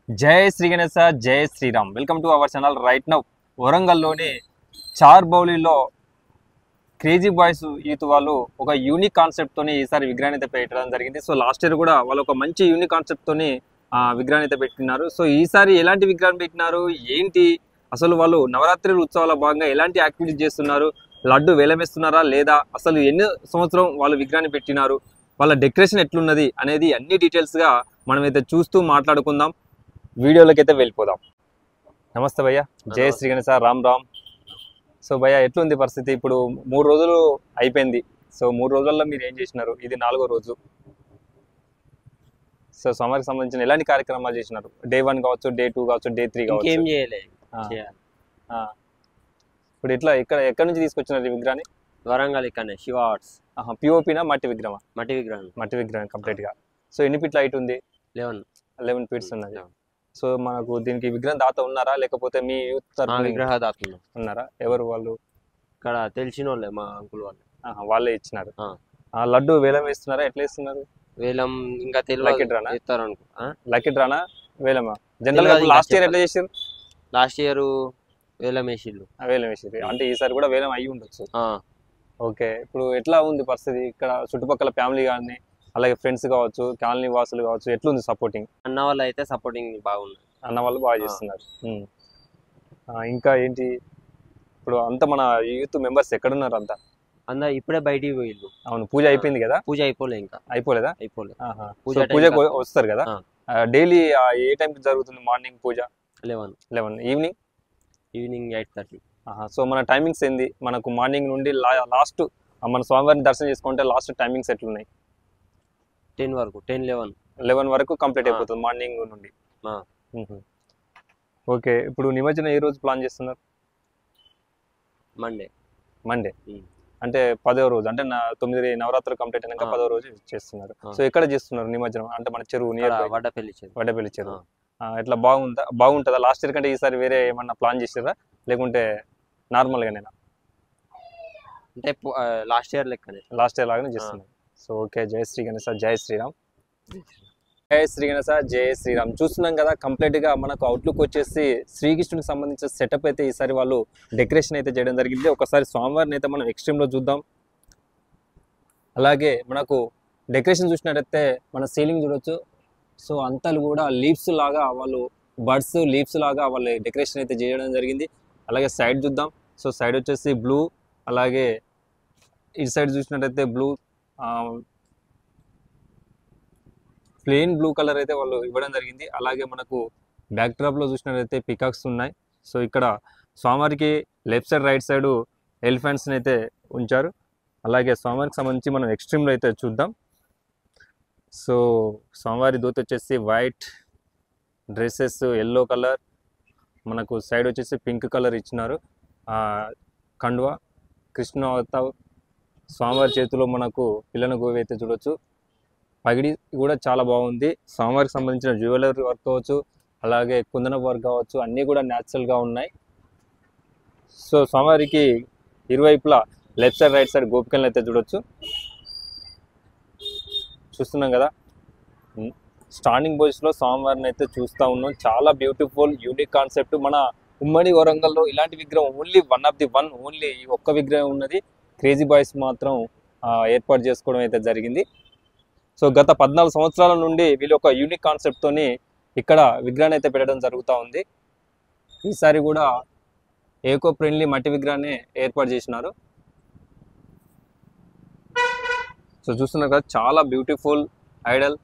जय श्री गणेश जय Shriram welcome to our channel right now వరంగల్లోని చార్ బౌలిలో క్రేజీ బాయ్స్ యూత్ వాళ్ళు ఒక యూనిక్ కాన్సెప్ట్ తోని ఈసారి విగ్రహాన్ని అయితే పెట్టడం జరిగింది. సో లాస్ట్ ఇయర్ కూడా వాళ్ళు ఒక మంచి యూనిక్ కాన్సెప్ట్ తోని విగ్రహాన్ని అయితే పెట్టినారు. సో ఈసారి ఎలాంటి విగ్రహం పెట్టినారు ఏంటి, అసలు వాళ్ళు నవరాత్రి ఉత్సవాల భాగంగా ఎలాంటి యాక్టివిటీస్ చేస్తున్నారు, లడ్డు వేలమేస్తున్నారా లేదా, అసలు ఎన్ని సంవత్సరం వాళ్ళు విగ్రహాన్ని పెట్టినారు, వాళ్ళ డెకరేషన్ ఎట్లున్నది అనేది అన్ని డీటెయిల్స్గా మనమైతే చూస్తూ మాట్లాడుకుందాం. వీడియోలోకి అయితే వెళ్ళిపోదాం. నమస్తే భయ్య, జై శ్రీ గణేశ, రామ్ రామ్. సో భయ్య ఎట్లుంది పరిస్థితి? ఇప్పుడు 3 రోజులు అయిపోయింది. సో 3 రోజుల్లో మీరు ఏం చేసినారు? ఇది 4వ రోజు. సో సమ్మర్కి సంబంధించిన ఎలాంటి కార్యక్రమాలు చేసినారు? డే 1 కావచ్చు, డే 2 కావచ్చు, డే 3 కావచ్చు. ఏం చేయలేదు. ఇప్పుడు ఎక్కడి నుంచి తీసుకొచ్చినారు ఈ విగ్రహాన్ని? వరంగల్ ఇక్కడనే శివ ఆర్ట్స్. పిఓపినా మట్టి విగ్రహం? మట్టి విగ్రహం కంప్లీట్గా. సో ఎన్ని ఫీట్ల హైట్ ఉంది? 11 ఫీట్స్ ఉన్నది. సో మనకు దీనికి విగ్రహం దాత ఉన్నారా లేకపోతే మీ యూత్ తరఫున విగ్రహ దాత ఉన్నారా? ఎవరు వాళ్ళు? ఇక్కడ తెలిసిన వాళ్ళే, మా అంకుల్ వాళ్ళు. వాళ్ళే ఇచ్చినారు. లడ్డు వేలం వేస్తున్నారా? ఎట్లా వేస్తున్నారు? వేలం ఇంకా లక్కీ డ్రానా? లక్కీ డ్రానా వేలమా? జనరల్ గా లాస్ట్ ఇయర్ ఎట్లా చేసారు? లాస్ట్ ఇయర్ వేలం వేసిళ్ళు. వేలం వేసారు అంటే ఈసారి కూడా వేలం అయ్యి ఉండొచ్చు. ఓకే, ఇప్పుడు ఎట్లా ఉంది పరిస్థితి ఇక్కడ చుట్టుపక్కల ఫ్యామిలీ కానీ అలాగే ఫ్రెండ్స్ కావచ్చు, కాలనీ వాసులు కావచ్చు, ఎట్లుంది సపోర్టింగ్? అన్న వాళ్ళు అయితే సపోర్టింగ్ బాగుంది. అన్న వాళ్ళు బాగా చేస్తున్నారు. ఇంకా ఏంటి, ఇప్పుడు అంతా మన యూత్ మెంబర్స్ ఎక్కడున్నారు? అంతా ఇప్పుడే బయటికి పోయిళ్ళు. అవును, పూజ అయిపోయింది కదా? పూజ అయిపోలే, ఇంకా అయిపోలేదా? పూజ వస్తారు కదా. డైలీ ఏ టైంకి జరుగుతుంది? మార్నింగ్ పూజ 11, ఈవినింగ్ 8:30. సో మన టైమింగ్స్ ఏంది? మనకు మార్నింగ్ నుండి లాస్ట్ మన స్వామివారిని దర్శనం చేసుకుంటే లాస్ట్ టైమింగ్స్ ఎట్లున్నాయి? 10 వరకు, 11 వరకు కంప్లీట్ అయిపోతుంది మార్నింగ్ నుండి. ఓకే, ఇప్పుడు నిమజ్జనం ఏ రోజు ప్లాన్ చేస్తున్నారు? మండే అంటే 10వ రోజు, అంటే 9 నవరాత్రులు కంప్లీట్ అయినాక 10వ రోజు చేస్తున్నారు. సో ఎక్కడ చేస్తున్నారు నిమజ్జనం? అంటే మన చెరువు నియర్ వడ్డపల్లి చెరువు. ఎట్లా బాగుంటుందా? లాస్ట్ ఇయర్ కంటే ఈసారి వేరే ఏమన్నా ప్లాన్ చేసారా లేకుంటే నార్మల్గానేనా? అంటే లాస్ట్ ఇయర్ లాగానే చేస్తున్నారు. సో ఓకే, జై శ్రీ గణేశ, జై శ్రీరామ్. జై శ్రీ గణేశ, జై శ్రీరామ్. చూస్తున్నాం కదా, కంప్లీట్గా మనకు అవుట్లుక్ వచ్చేసి శ్రీకృష్ణుడికి సంబంధించిన సెటప్ అయితే ఈసారి వాళ్ళు డెకరేషన్ అయితే చేయడం జరిగింది. ఒకసారి స్వామివారిని అయితే మనం ఎక్స్ట్రీమ్లో చూద్దాం. అలాగే మనకు డెకరేషన్ చూసినట్టయితే మన సీలింగ్ చూడొచ్చు. సో అంతలు కూడా లీవ్స్ లాగా వాళ్ళు బర్డ్స్ లీవ్స్ లాగా వాళ్ళు డెకరేషన్ అయితే చేయడం జరిగింది. అలాగే సైడ్ చూద్దాం. సో సైడ్ వచ్చేసి బ్లూ, అలాగే ఇటు సైడ్ చూసినట్టయితే బ్లూ, ప్లెయిన్ బ్లూ కలర్ అయితే వాళ్ళు ఇవ్వడం జరిగింది. అలాగే మనకు బ్యాక్ డ్రాప్లో చూసినట్టయితే పికాక్స్ ఉన్నాయి. సో ఇక్కడ స్వామివారికి లెఫ్ట్ సైడ్ రైట్ సైడ్ ఎలిఫెంట్స్ని అయితే ఉంచారు. అలాగే స్వామివారికి సంబంధించి మనం ఎక్స్ట్రీమ్లో అయితే చూద్దాం. సో స్వామివారి దూత వచ్చేసి వైట్, డ్రెస్సెస్ ఎల్లో కలర్, మనకు సైడ్ వచ్చేసి పింక్ కలర్ ఇచ్చినారు. కండువా కృష్ణ అవతావ్, స్వామివారి చేతిలో మనకు పిల్లన గోవి అయితే చూడొచ్చు. పగిడి కూడా చాలా బాగుంది. స్వామివారికి సంబంధించిన జ్యువెలరీ వర్క్ కావచ్చు, అలాగే కుందన వర్క్ కావచ్చు, అన్నీ కూడా న్యాచురల్గా ఉన్నాయి. సో స్వామివారికి ఇరువైపులా లెఫ్ట్ సైడ్ రైట్ సైడ్ గోపికలను అయితే చూడొచ్చు. చూస్తున్నాం కదా, స్టాండింగ్ పొజిషన్లో స్వామివారిని అయితే చూస్తూ ఉన్నాం. చాలా బ్యూటిఫుల్ యూనిక్ కాన్సెప్ట్. మన ఉమ్మడి వరంగల్లో ఇలాంటి విగ్రహం ఓన్లీ ఓన్లీ ఈ ఒక్క విగ్రహం ఉన్నది. క్రేజీ బాయ్స్ మాత్రం ఏర్పాటు చేసుకోవడం అయితే జరిగింది. సో గత 14 సంవత్సరాల నుండి వీళ్ళు ఒక యూనిక్ కాన్సెప్ట్తోని ఇక్కడ విగ్రహాన్ని అయితే పెట్టడం జరుగుతూ ఉంది. ఈసారి కూడా ఏకో ఫ్రెండ్లీ మట్టి విగ్రహాన్ని ఏర్పాటు చేసినారు. సో చూస్తున్నారు కదా, చాలా బ్యూటిఫుల్ ఐడల్.